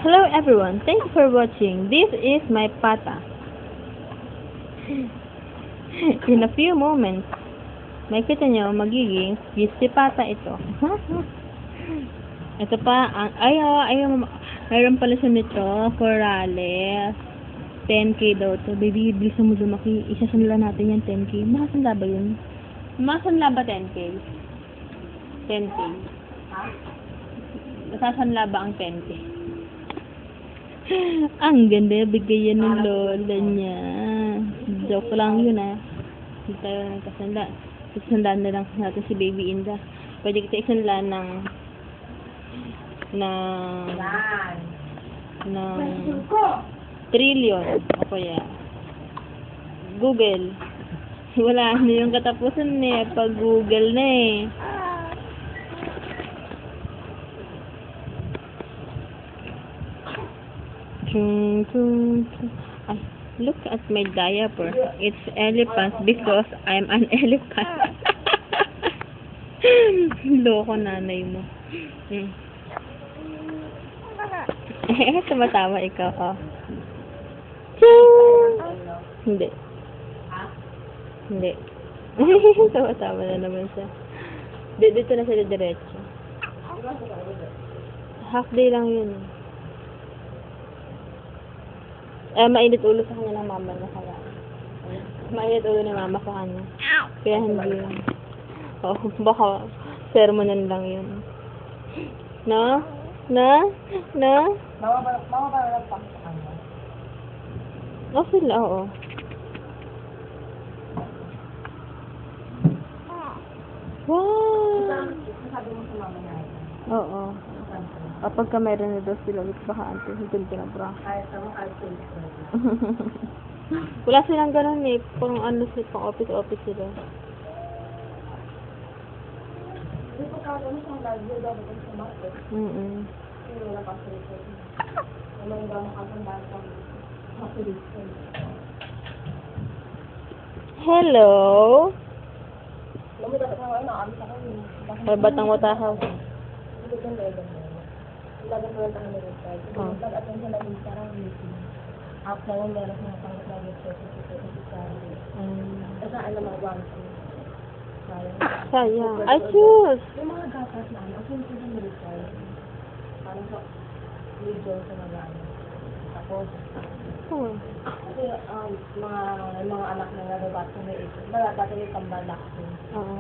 Hello everyone, thank you for watching. This is my pata. In a few moments, makita nyo magiging crispy pata ito. Ito pa, mayroon pala siya nito, Corales. 10k daw to. Baby, bilisan mo lumaki. Isasanla natin yan 10k. Makasanla ba yun? Makasanla ba 10k? 10k. Masasanla ba ang 10k? Ang ganda, bigay yan ng lola niya. Joke lang yun Hindi tayo nagkasanla. Isanla na lang natin si Baby Inda. Pwede kita isanla ng trillion. O kaya Google. Wala na yung katapusan pag Google na Ay, look at my diaper. It's elephant because I'm an elephant. Loko nanay mo. Tumatawa ikaw, Hindi. Hindi. Tumatawa na naman siya. Dito na siya diretso. Half day lang yun. Mainit ulo sa kanya ng mama na kaya. Mainit ulo ni mama sa kanya. Kaya hindi yun. Baka sermonan lang yun. No? Mama ba lang pa sa kanya? Sila, oo. Wow! Sabi mo sa mama niya? Oo. Kapag ka mayroon na daw sila, baka hintun ko na bra. Wala silang ganun pang pang office sila. Hello? Batang Watahaw. Lagan mo lang tayo na rin tayo. Nag-attend siya lang parang meeting. After yung meron siya na pang-lagay siya sa kasi alam mga bangko. Sayang. Ay, sus! Yung mga gatas na ang sunod siya na rin tayo. Parang sa video sa nagano. Tapos, kasi mga anak na nagabat sa may ito. Bata yung pambalak. Oo.